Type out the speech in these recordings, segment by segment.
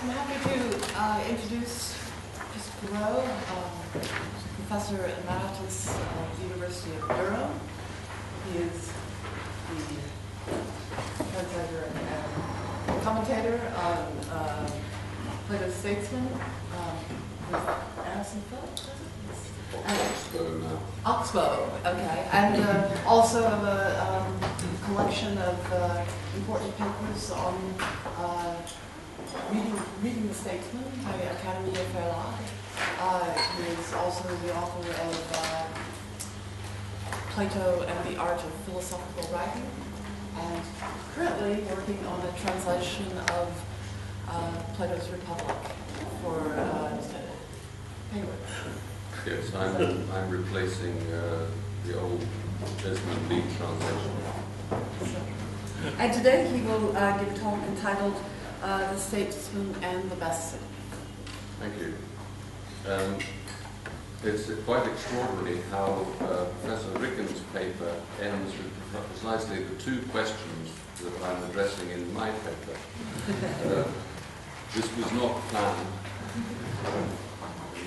I'm happy to introduce Mr. Rowe, Professor Emeritus of the University of Durham. He is the translator and commentator on Plato's statesman. Oxbow, okay, and also of a collection of important papers on reading the Statesman by Academy of Fairlaw. He is also the author of Plato and the Art of Philosophical Writing, and currently working on a translation of Plato's Republic for Penguin. Yes, I'm replacing the old Desmond Lee translation. And today he will give a talk entitled The Statesman and the Best City. Thank you. It's quite extraordinary how Professor Ricken's paper ends with precisely the two questions that I'm addressing in my paper. This was not planned.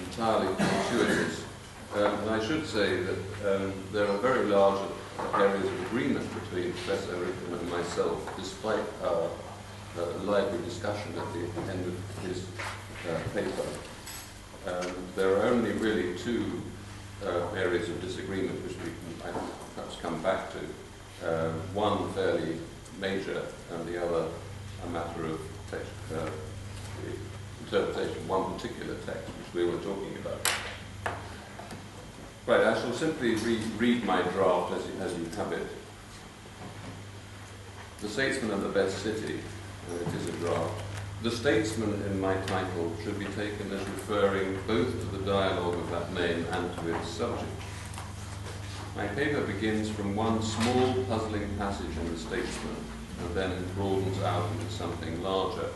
Entirely fortuitous. And I should say that there are very large areas of agreement between Professor Ricken and myself, despite our lively discussion at the end of his paper. There are only really two areas of disagreement which we can perhaps come back to. One fairly major and the other a matter of text, the interpretation of one particular text which we were talking about. Right, I shall simply read my draft as you have it. The Statesman and the Best City, it is a draft. The Statesman in my title should be taken as referring both to the dialogue of that name and to its subject. My paper begins from one small puzzling passage in the Statesman and then broadens out into something larger.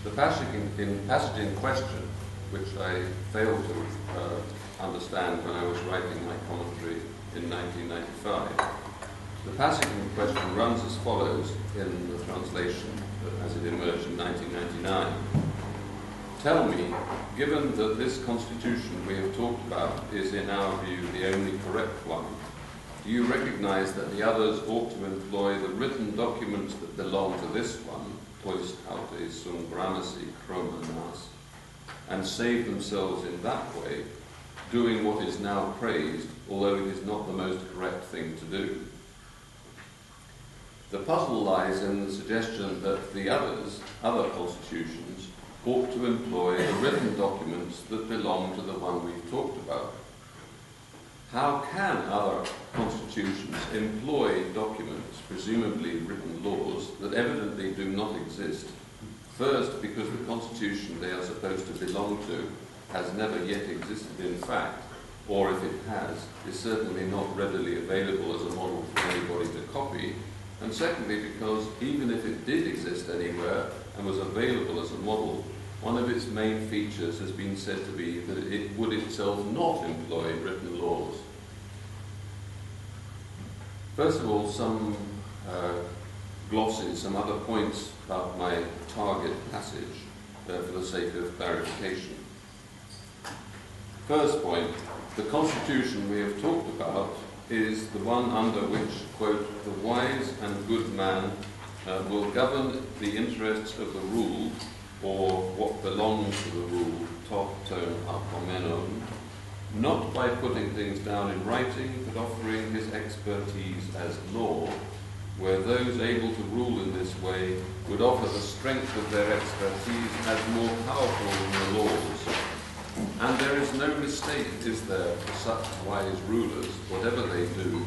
The passage in question, which I failed to understand when I was writing my commentary in 1995, the passage in question runs as follows in the translation as it emerged in 1999. Tell me, given that this constitution we have talked about is in our view the only correct one, do you recognize that the others ought to employ the written documents that belong to this one, post aute sum gramercy chroma nas, and save themselves in that way, doing what is now praised, although it is not the most correct thing to do? The puzzle lies in the suggestion that the other constitutions, ought to employ the written documents that belong to the one we've talked about. How can other constitutions employ documents, presumably written laws, that evidently do not exist? First, because the constitution they are supposed to belong to has never yet existed in fact, or if it has, is certainly not readily available as a model for anybody to copy. And secondly, because even if it did exist anywhere and was available as a model, one of its main features has been said to be that it would itself not employ written laws. First of all, some glosses, some other points about my target passage for the sake of clarification. First point, the constitution we have talked about is the one under which, quote, the wise and good man will govern the interests of the ruled, or what belongs to the ruled, top tone apomenon, not by putting things down in writing, but offering his expertise as law, where those able to rule in this way would offer the strength of their expertise as more powerful than the laws. And there is no mistake, is there, for such wise rulers, whatever they do,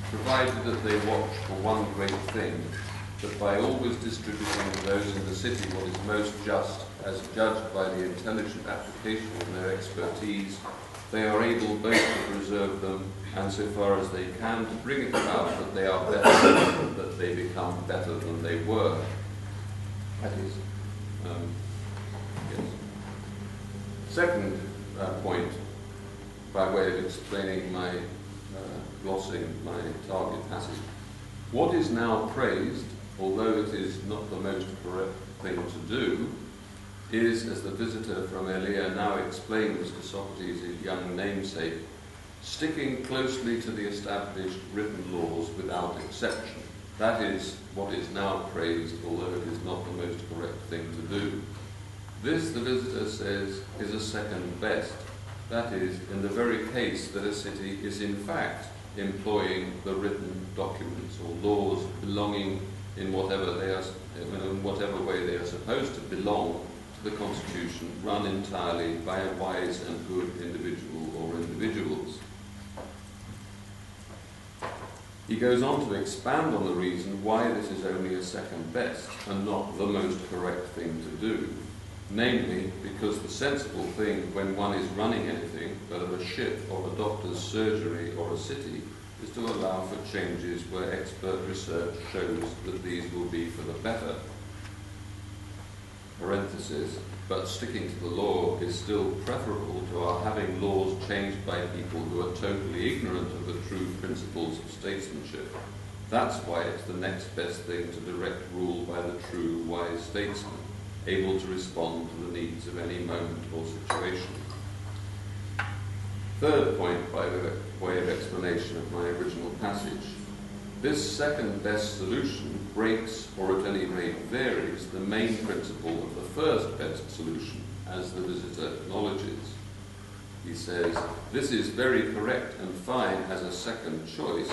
provided that they watch for one great thing, that by always distributing to those in the city what is most just, as judged by the intelligent application of their expertise, they are able both to preserve them and, so far as they can, to bring it about that they are better, that they become better than they were. That is, yes. Second point, by way of explaining my glossing my target passage. What is now praised, although it is not the most correct thing to do, is, as the visitor from Elea now explains to Socrates' young namesake, sticking closely to the established written laws without exception. That is what is now praised, although it is not the most correct thing to do. This, the visitor says, is a second best. That is, in the very case that a city is in fact employing the written documents or laws belonging in whatever way they are supposed to belong to the constitution, run entirely by a wise and good individual or individuals. He goes on to expand on the reason why this is only a second best and not the most correct thing to do. Namely, because the sensible thing when one is running anything, whether a ship or a doctor's surgery or a city, is to allow for changes where expert research shows that these will be for the better. Parenthesis, but sticking to the law is still preferable to our having laws changed by people who are totally ignorant of the true principles of statesmanship. That's why it's the next best thing to direct rule by the true, wise statesman, able to respond to the needs of any moment or situation. Third point, by way of explanation of my original passage. This second best solution breaks, or at any rate varies, the main principle of the first best solution, as the visitor acknowledges. He says, this is very correct and fine as a second choice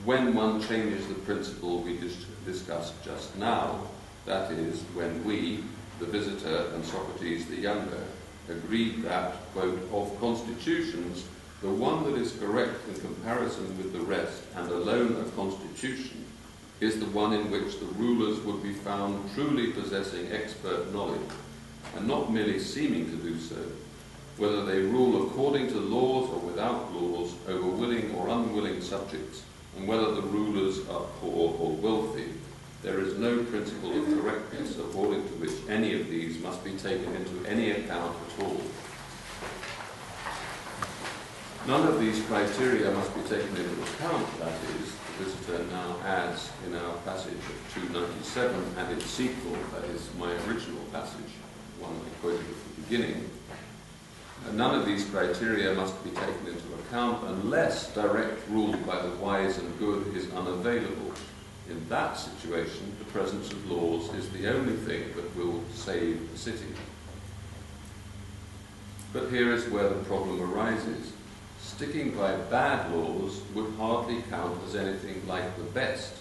when one changes the principle we discussed just now. That is, when we, the visitor and Socrates the younger, agreed that, quote, of constitutions, the one that is correct in comparison with the rest and alone a constitution is the one in which the rulers would be found truly possessing expert knowledge and not merely seeming to do so, whether they rule according to laws or without laws over willing or unwilling subjects, and whether the rulers are poor or wealthy. There is no principle of correctness according to which any of these must be taken into any account at all. None of these criteria must be taken into account, that is, the visitor now adds in our passage of 297 and its sequel, that is my original passage, one I quoted at the beginning. None of these criteria must be taken into account unless direct rule by the wise and good is unavailable. In that situation, the presence of laws is the only thing that will save the city. But here is where the problem arises. Sticking by bad laws would hardly count as anything like the best,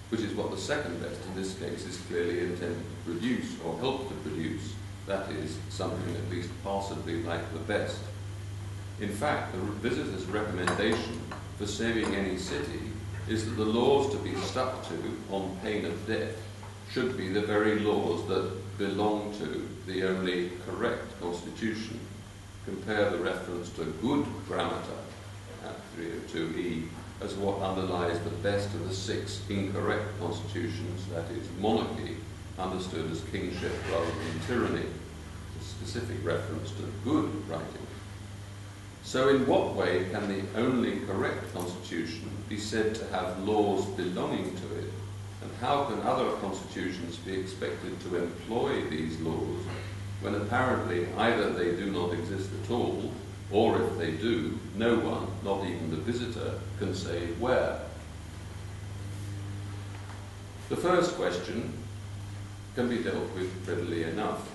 which is what the second best in this case is clearly intended to produce or help to produce. That is, something at least passably like the best. In fact, the visitor's recommendation for saving any city is that the laws to be stuck to on pain of death should be the very laws that belong to the only correct constitution. Compare the reference to good grammata at 302e as what underlies the best of the 6 incorrect constitutions, that is, monarchy, understood as kingship rather than tyranny, a specific reference to good writing. So in what way can the only correct constitution be said to have laws belonging to it, and how can other constitutions be expected to employ these laws when apparently either they do not exist at all, or if they do, no one, not even the visitor, can say where? The first question can be dealt with readily enough.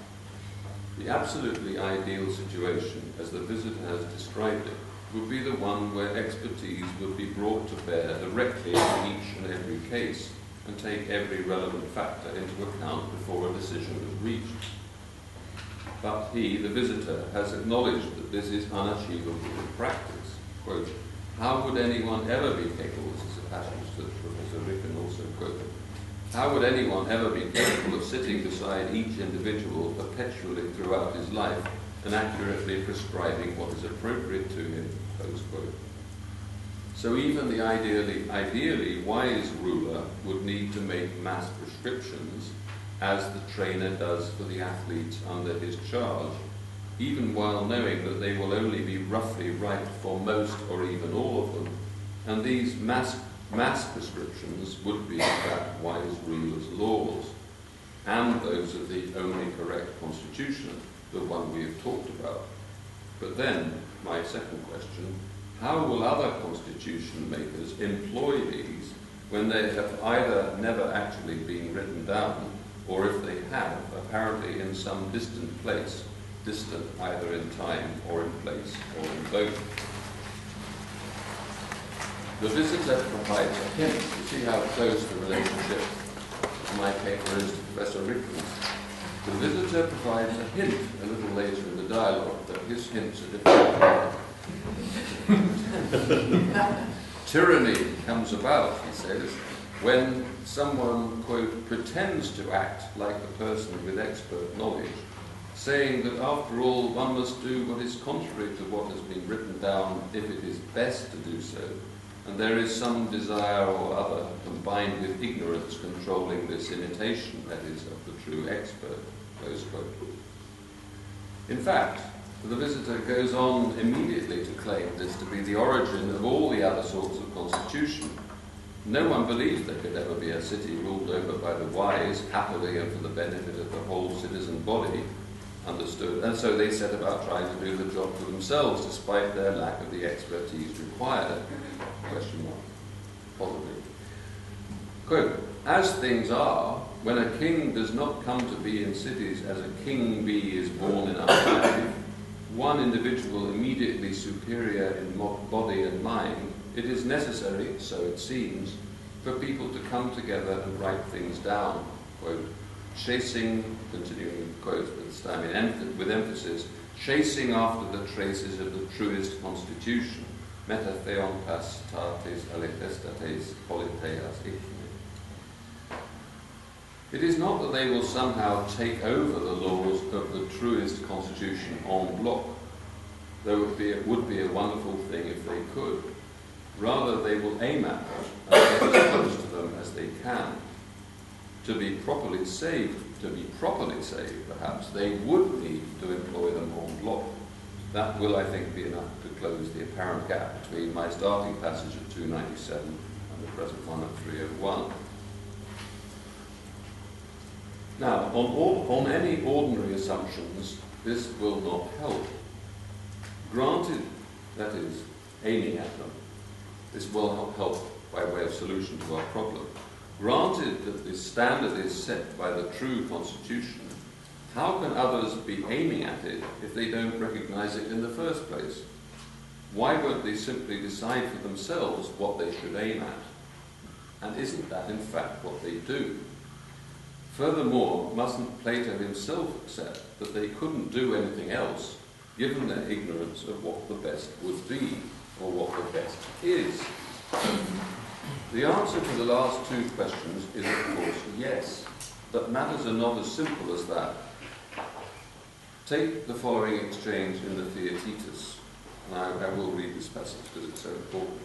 The absolutely ideal situation, as the visitor has described it, would be the one where expertise would be brought to bear directly on each and every case and take every relevant factor into account before a decision is reached. But he, the visitor, has acknowledged that this is unachievable in practice. Quote, how would anyone ever be capable, this is a passage that Professor Ricken also quoted, how would anyone ever be capable of sitting beside each individual perpetually throughout his life and accurately prescribing what is appropriate to him, close quote. So even the ideally wise ruler would need to make mass prescriptions, as the trainer does for the athletes under his charge, even while knowing that they will only be roughly right for most or even all of them, and these mass prescriptions would be, in fact, wise rulers' laws. and those of the only correct constitution, the one we have talked about. But then, my second question, how will other constitution makers employ these when they have either never actually been written down, or if they have, apparently in some distant place, distant either in time or in place or in both? The visitor provides a hint. You see how close the relationship of my paper is to Professor Rickman's. The visitor provides a hint a little later in the dialogue that his hints are different. Tyranny comes about, he says, when someone, quote, pretends to act like a person with expert knowledge, saying that after all one must do what is contrary to what has been written down if it is best to do so, and there is some desire or other combined with ignorance controlling this imitation, that is, of the true expert, close quote. In fact, the visitor goes on immediately to claim this to be the origin of all the other sorts of constitution. No one believed there could ever be a city ruled over by the wise, happily and for the benefit of the whole citizen body, understood, and so they set about trying to do the job for themselves despite their lack of the expertise required. Question mark. Possibly. Quote, as things are, when a king does not come to be in cities as a king bee is born in our life, one individual immediately superior in body and mind, it is necessary, so it seems, for people to come together and write things down, quote, chasing, continuing quote this time with emphasis, chasing after the traces of the truest constitution, meta theon pas tates alethestates politeas ichne. It is not that they will somehow take over the laws of the truest constitution en bloc, though it would be a wonderful thing if they could. Rather, they will aim at them and get as close to them as they can. To be properly saved, perhaps, they would need to employ them en bloc. That will, I think, be enough to close the apparent gap between my starting passage at 297 and the present one at 301. Now, on any ordinary assumptions, this will not help. Granted, that is, aiming at them, this will not help by way of solution to our problem. Granted that the standard is set by the true constitution, how can others be aiming at it if they don't recognize it in the first place? Why won't they simply decide for themselves what they should aim at? And isn't that in fact what they do? Furthermore, mustn't Plato himself accept that they couldn't do anything else, given their ignorance of what the best would be, or what the best is? The answer to the last two questions is, of course, yes, but matters are not as simple as that. Take the following exchange in the Theaetetus, and I will read this passage because it's so important.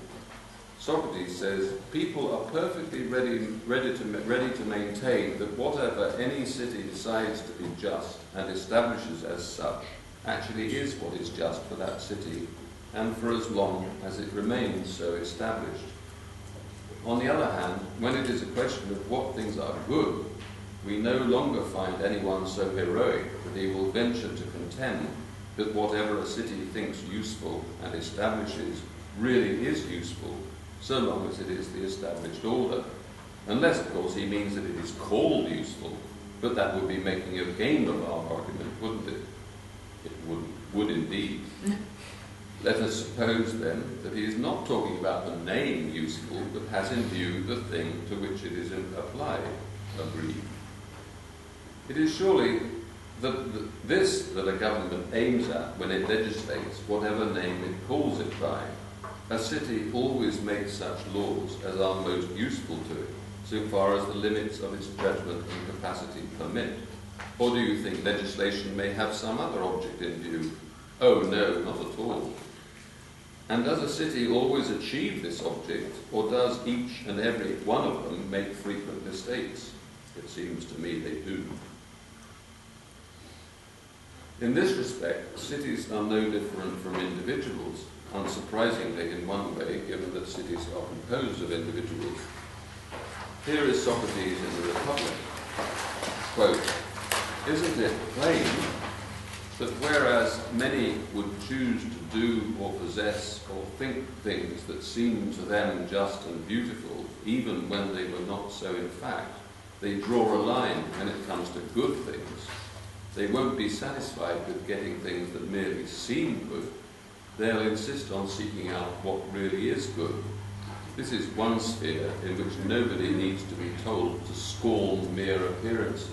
Socrates says, people are perfectly ready to maintain that whatever any city decides to be just and establishes as such actually is what is just for that city, and for as long as it remains so established. On the other hand, when it is a question of what things are good, we no longer find anyone so heroic that he will venture to contend that whatever a city thinks useful and establishes really is useful, so long as it is the established order. Unless, of course, he means that it is called useful, but that would be making a game of our argument, wouldn't it? It would indeed. Let us suppose, then, that he is not talking about the name useful, but has in view the thing to which it is applied. Agreed. It is surely this that a government aims at when it legislates whatever name it calls it by. A city always makes such laws as are most useful to it, so far as the limits of its judgment and capacity permit. Or do you think legislation may have some other object in view? Oh no, not at all. And does a city always achieve this object, or does each and every one of them make frequent mistakes? It seems to me they do. In this respect, cities are no different from individuals, unsurprisingly in one way, given that cities are composed of individuals. Here is Socrates in the Republic. quote, "Isn't it plain that whereas many would choose to do or possess or think things that seem to them just and beautiful, even when they were not so in fact, they draw a line when it comes to good things. They won't be satisfied with getting things that merely seem good. They'll insist on seeking out what really is good. This is one sphere in which nobody needs to be told to scorn mere appearances.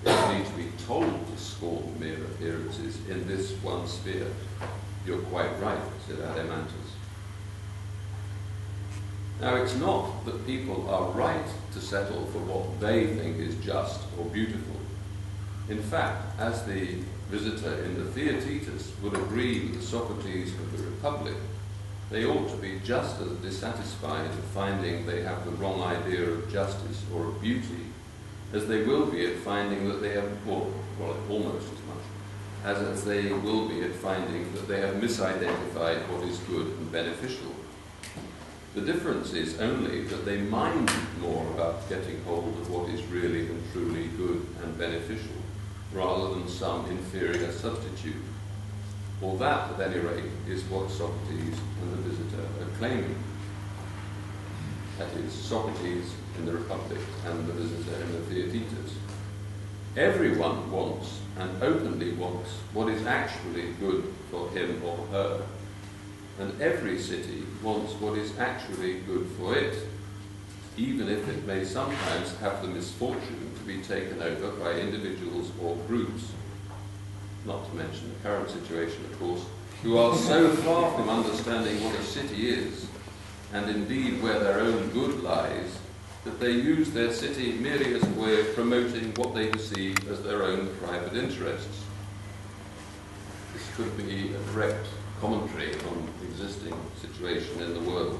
They need to be told to scorn mere appearances in this one sphere." "You're quite right," said Adeimantus. Now, it's not that people are right to settle for what they think is just or beautiful. In fact, as the visitor in the Theaetetus would agree with Socrates of the Republic, they ought to be just as dissatisfied at finding they have the wrong idea of justice or of beauty as they will be at finding that they have, well, almost as much, as they will be at finding that they have misidentified what is good and beneficial. The difference is only that they mind more about getting hold of what is really and truly good and beneficial, rather than some inferior substitute. Or that, at any rate, is what Socrates and the visitor are claiming. That is, Socrates in the Republic and the visitor in the Theaetetus. Everyone wants, and openly wants, what is actually good for him or her. And every city wants what is actually good for it, even if it may sometimes have the misfortune to be taken over by individuals or groups, not to mention the current situation, of course, who are so far from understanding what a city is, and indeed where their own good lies, that they use their city merely as a way of promoting what they perceive as their own private interests. This could be a direct commentary on the existing situation in the world.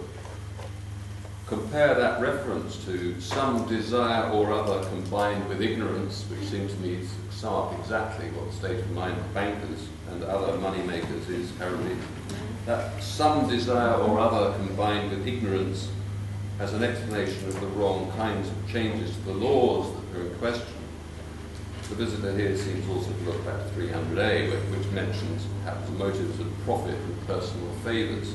Compare that reference to some desire or other combined with ignorance, which seems to me to sum up exactly what the state of mind of bankers and other money makers is currently. That some desire or other combined with ignorance as an explanation of the wrong kinds of changes to the laws that are in question. The visitor here seems also to look back to 300A, which mentions perhaps motives of profit and personal favours.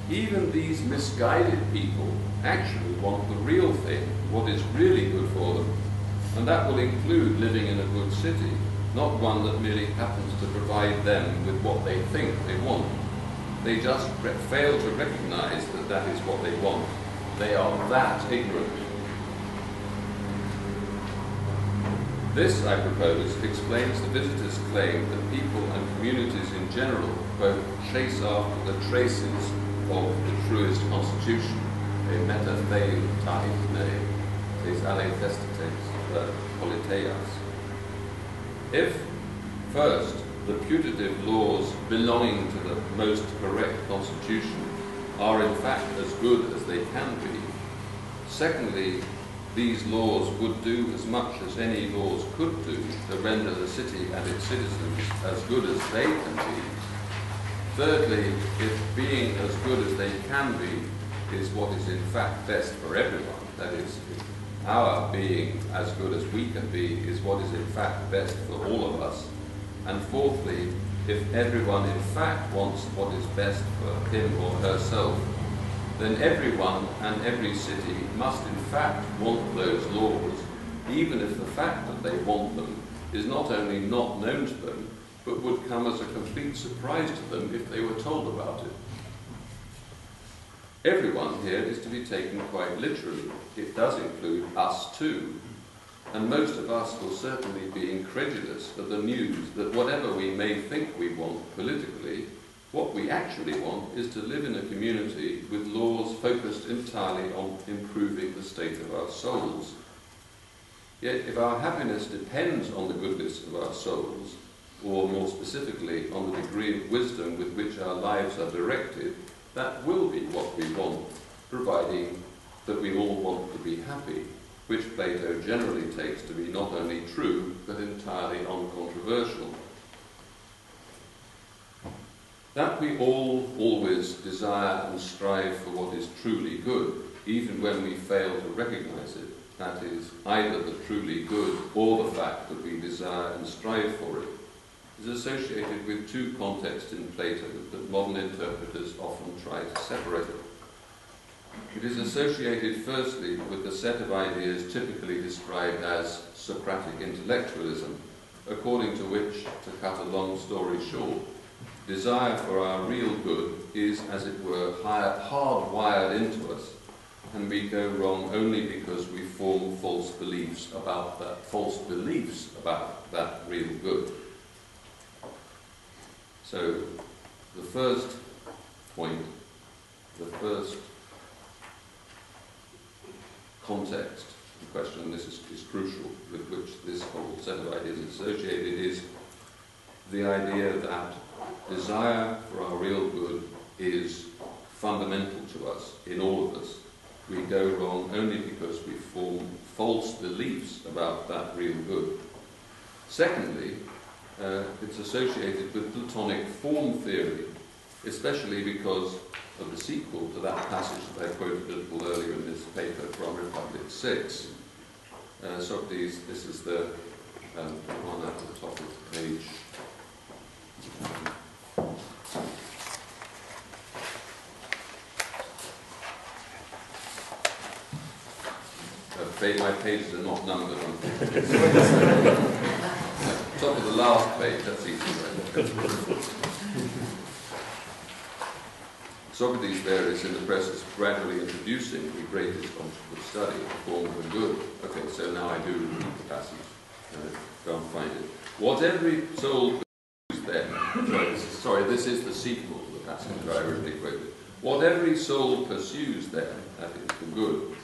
Even these misguided people actually want the real thing, what is really good for them, and that will include living in a good city, not one that merely happens to provide them with what they think they want. They just fail to recognise that that is what they want. They are that ignorant. This, I propose, explains the visitor's claim that people and communities in general, quote, chase after the traces of the truest constitution, a metathein taitne, tes alethestetes, politeias. If, first, the putative laws belonging to the most correct constitution are in fact as good as they can be, secondly, these laws would do as much as any laws could do to render the city and its citizens as good as they can be. Thirdly, if being as good as they can be is what is in fact best for everyone, that is, if our being as good as we can be is what is in fact best for all of us, and fourthly, if everyone in fact wants what is best for him or herself, then everyone and every city must in fact want those laws, even if the fact that they want them is not only not known to them, but would come as a complete surprise to them if they were told about it. Everyone here is to be taken quite literally. It does include us too. And most of us will certainly be incredulous at the news that whatever we may think we want politically, what we actually want is to live in a community with laws focused entirely on improving the state of our souls. Yet if our happiness depends on the goodness of our souls, or more specifically on the degree of wisdom with which our lives are directed, that will be what we want, providing that we all want to be happy, which Plato generally takes to be not only true, but entirely uncontroversial. That we all always desire and strive for what is truly good, even when we fail to recognise it, that is, either the truly good or the fact that we desire and strive for it, is associated with two contexts in Plato that modern interpreters often try to separate. It is associated firstly with the set of ideas typically described as Socratic intellectualism, according to which, to cut a long story short, desire for our real good is, as it were, hardwired into us, and we go wrong only because we form false beliefs about that real good. So, the first point, the first context in question, and this is crucial, with which this whole set of ideas is associated, is the idea that desire for our real good is fundamental to us, in all of us. We go wrong only because we form false beliefs about that real good. Secondly, it's associated with Platonic form theory, especially because of the sequel to that passage that I quoted a little earlier in this paper from Republic VI. Socrates, this is the one at the top of the page. My pages are not numbered on top of the last page, that's easy, right? Socrates there is in the process of gradually introducing the greatest object of study, the form of the good. Okay, so now I do repeat the passage. Go and find it. What every soul pursues then, sorry, this is the sequel to the passage that I originally quoted. What every soul pursues then, that is the good,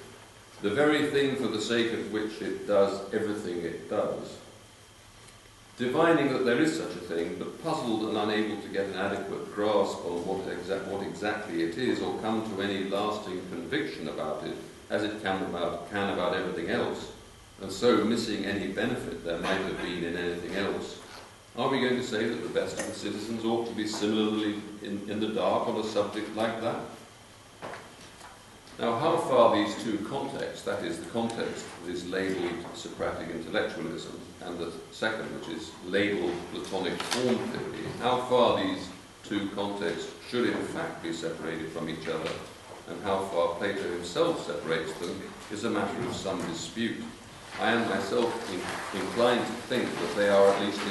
the very thing for the sake of which it does everything it does, divining that there is such a thing, but puzzled and unable to get an adequate grasp on what exactly it is, or come to any lasting conviction about it, as it can about everything else, and so missing any benefit there might have been in anything else, are we going to say that the best of the citizens ought to be similarly in the dark on a subject like that? Now, how far these two contexts, that is, the context that is labelled Socratic intellectualism, and the second, which is labelled Platonic form theory, how far these two contexts should in fact be separated from each other, and how far Plato himself separates them, is a matter of some dispute. I am myself inclined to think that they are at least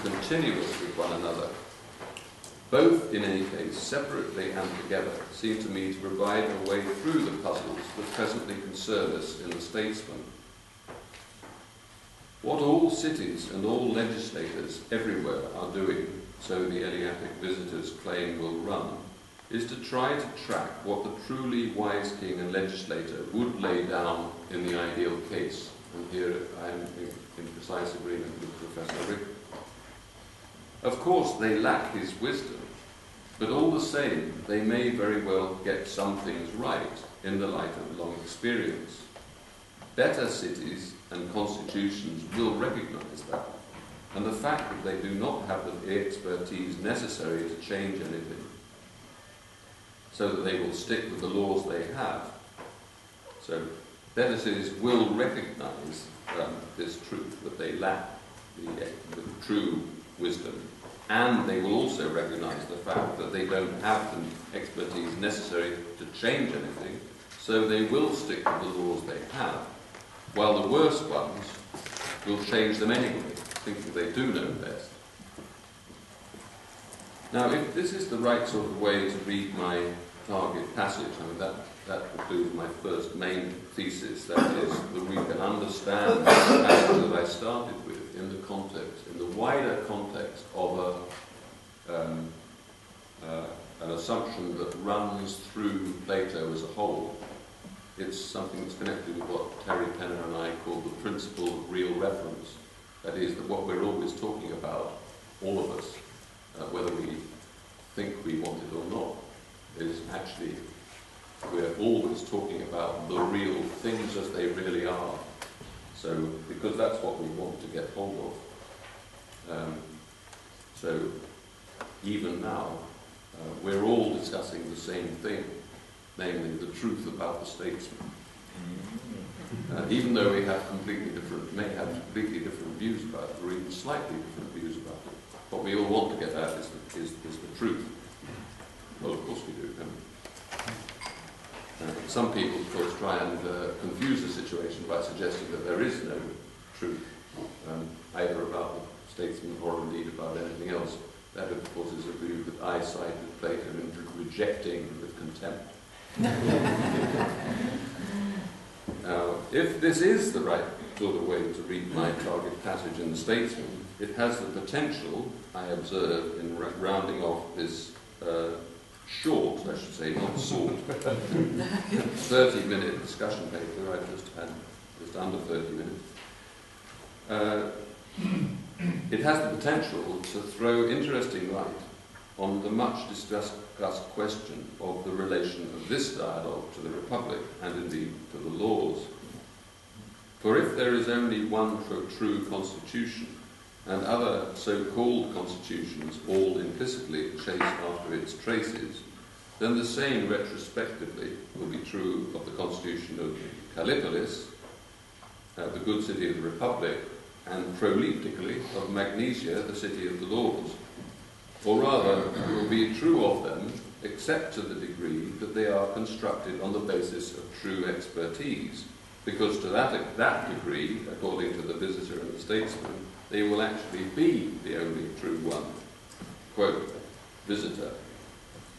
continuous with one another. Both, in any case, separately and together, seem to me to provide a way through the puzzles that presently concern us in the statesman. What all cities and all legislators everywhere are doing, so the Eleatic visitors claim will run, is to try to track what the truly wise king and legislator would lay down in the ideal case. And here I am in precise agreement with Professor Rick. Of course, they lack his wisdom, but all the same, they may very well get some things right in the light of long experience. Better cities and constitutions will recognize that, and the fact that they do not have the expertise necessary to change anything, so that they will stick with the laws they have. So, better cities will recognize this truth, that they lack the true wisdom, and they will also recognize the fact that they don't have the expertise necessary to change anything, so they will stick with the laws they have, while the worst ones will change them anyway, thinking they do know best. Now, if this is the right sort of way to read my target passage, I mean, that concludes my first main thesis, that is, that we can understand the passage that I started with in the context, in the wider context of an assumption that runs through Plato as a whole. It's something that's connected with what Terry Penner and I call the principle of real reference. That is, that what we're always talking about, all of us, whether we think we want it or not, is actually we're always talking about the real things as they really are. So, because that's what we want to get hold of. So, even now, we're all discussing the same thing, namely the truth about the statesman. Even though we have may have completely different views about it, or even slightly different views about it. What we all want to get at is the truth. Well, of course we do. Some people, of course, try and confuse the situation by suggesting that there is no truth, either about the statesman or indeed about anything else. That, of course, is a view that I side with Plato in rejecting with contempt. Now, if this is the right sort of way to read my target passage in the Statesman, it has the potential, I observe, in rounding off this short, I should say, not short, 30-minute discussion paper I've just had, just under 30 minutes. It has the potential to throw interesting light on the much discussed question of the relation of this dialogue to the Republic and indeed to the laws. For if there is only one true constitution and other so-called constitutions all implicitly chase after its traces, then the same retrospectively will be true of the constitution of Callipolis, the good city of the Republic, and proleptically of Magnesia, the city of the laws. Or rather, it will be true of them, except to the degree that they are constructed on the basis of true expertise, because to that degree, according to the Visitor and the Statesman, they will actually be the only true one. Quote, Visitor,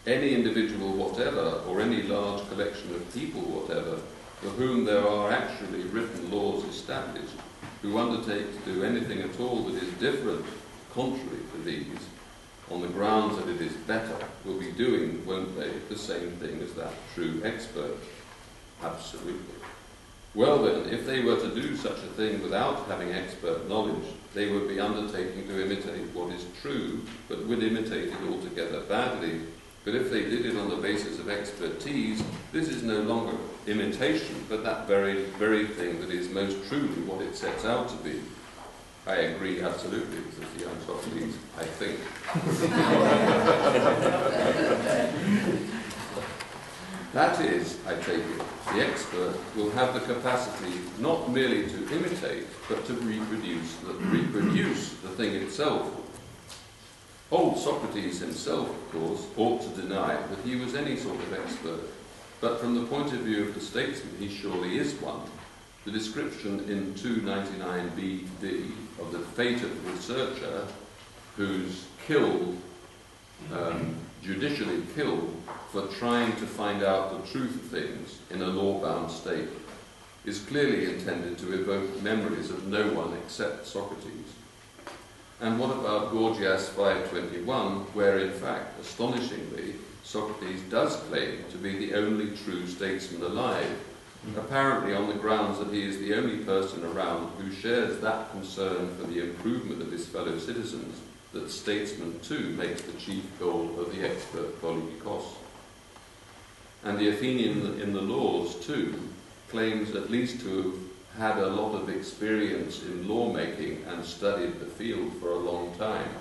any individual whatever, or any large collection of people whatever, for whom there are actually written laws established, who undertake to do anything at all that is different, contrary to these, on the grounds that it is better, will be doing, won't they, the same thing as that true expert? Absolutely. Well then, if they were to do such a thing without having expert knowledge, they would be undertaking to imitate what is true, but would imitate it altogether badly. But if they did it on the basis of expertise, this is no longer imitation, but that very thing that is most truly what it sets out to be. I agree absolutely, says the young Socrates, I think. That is, I take it, the expert will have the capacity not merely to imitate, but to reproduce the thing itself. Old Socrates himself, of course, ought to deny that he was any sort of expert, but from the point of view of the statesman, he surely is one. The description in 299 BD of the fate of the researcher who's killed, judicially killed, for trying to find out the truth of things in a law-bound state, is clearly intended to evoke memories of no one except Socrates. And what about Gorgias 521, where in fact, astonishingly, Socrates does claim to be the only true statesman alive, apparently on the grounds that he is the only person around who shares that concern for the improvement of his fellow citizens, that statesman too makes the chief goal of the expert Polykos. And the Athenian in the laws too claims at least to have had a lot of experience in lawmaking and studied the field for a long time.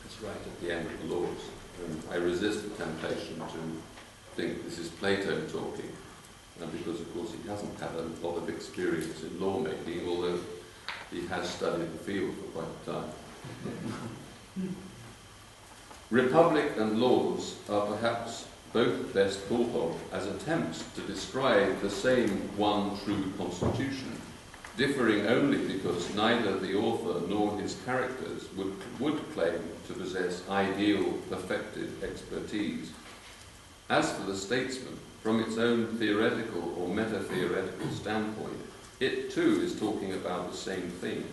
It's right at the end of the laws. And I resist the temptation to think this is Plato talking, because of course he hasn't had a lot of experience in lawmaking, although he has studied the field for quite a time. Republic and laws are perhaps both best thought of as attempts to describe the same one true constitution, differing only because neither the author nor his characters would claim to possess ideal, perfected expertise. As for the statesman, from its own theoretical or meta-theoretical standpoint, it too is talking about the same thing,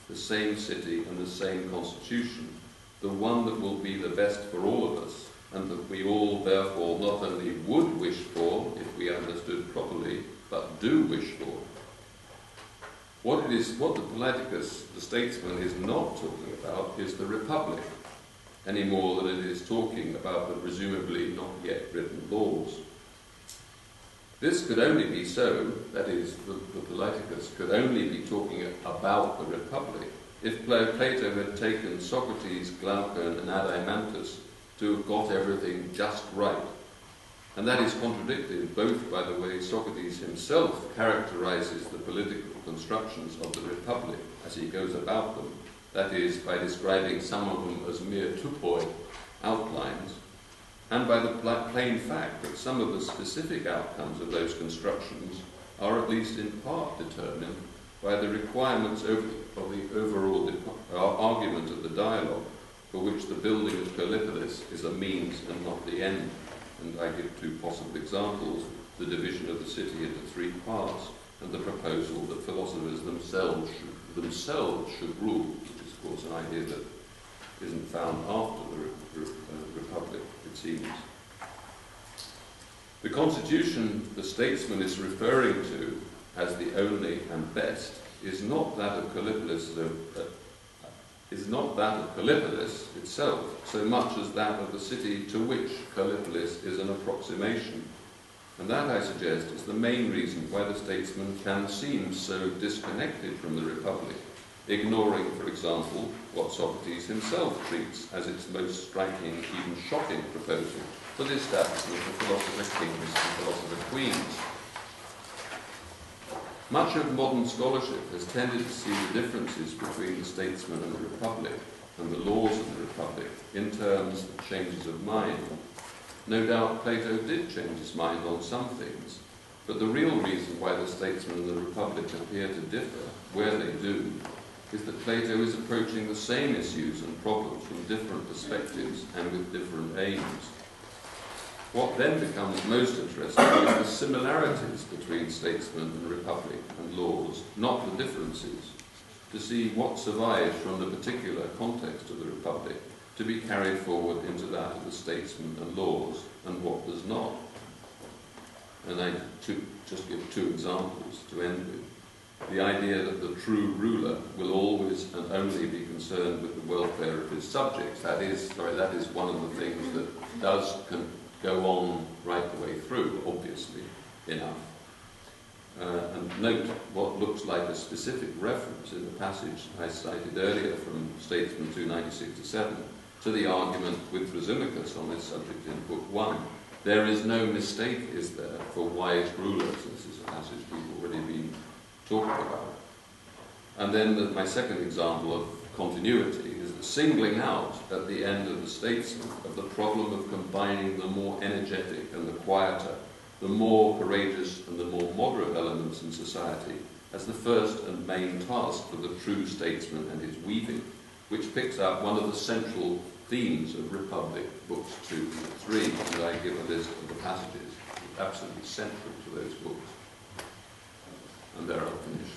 the same city and the same constitution, the one that will be the best for all of us, and that we all therefore not only would wish for, if we understood properly, but do wish for. What the Politicus, the statesman, is not talking about is the Republic, any more than it is talking about the presumably not yet written laws. This could only be so, that is, the Politicus could only be talking about the Republic, if Plato had taken Socrates, Glaucon and Adeimantus to have got everything just right. And that is contradicted both by the way Socrates himself characterizes the political constructions of the Republic as he goes about them, that is, by describing some of them as mere tupoi, outlines, and by the plain fact that some of the specific outcomes of those constructions are at least in part determined by the requirements of the overall argument of the dialogue, for which the building of Kallipolis is a means and not the end. And I give two possible examples: the division of the city into three parts, and the proposal that philosophers themselves should rule, which is of course an idea that isn't found after the Republic, it seems. The constitution the statesman is referring to as the only and best is not that of Kallipolis, itself, so much as that of the city to which Kallipolis is an approximation. And that, I suggest, is the main reason why the statesman can seem so disconnected from the Republic, ignoring, for example, what Socrates himself treats as its most striking, even shocking proposal for the establishment of philosopher kings and philosopher queens. Much of modern scholarship has tended to see the differences between the statesman and the Republic, and the laws of the Republic, in terms of changes of mind. No doubt Plato did change his mind on some things, but the real reason why the statesman and the Republic appear to differ, where they do, is that Plato is approaching the same issues and problems from different perspectives and with different aims. What then becomes most interesting is the similarities between statesman and Republic and laws, not the differences, to see what survives from the particular context of the Republic to be carried forward into that of the statesman and laws, and what does not. And I just give two examples to end with. The idea that the true ruler will always and only be concerned with the welfare of his subjects. That is one of the things that does go on right the way through, obviously enough. And note what looks like a specific reference in the passage I cited earlier from Statesman 290-67 to the argument with Thrasymachus on this subject in Book 1. There is no mistake, is there, for wise rulers. This is a passage we've already been talking about. And then my second example of continuity is the singling out at the end of the Statesman of the problem of combining the more energetic and the quieter, the more courageous and the more moderate elements in society as the first and main task for the true statesman and his weaving, which picks up one of the central themes of Republic, Books 2 and 3, and I give a list of the passages absolutely central to those books. And there I'll finish.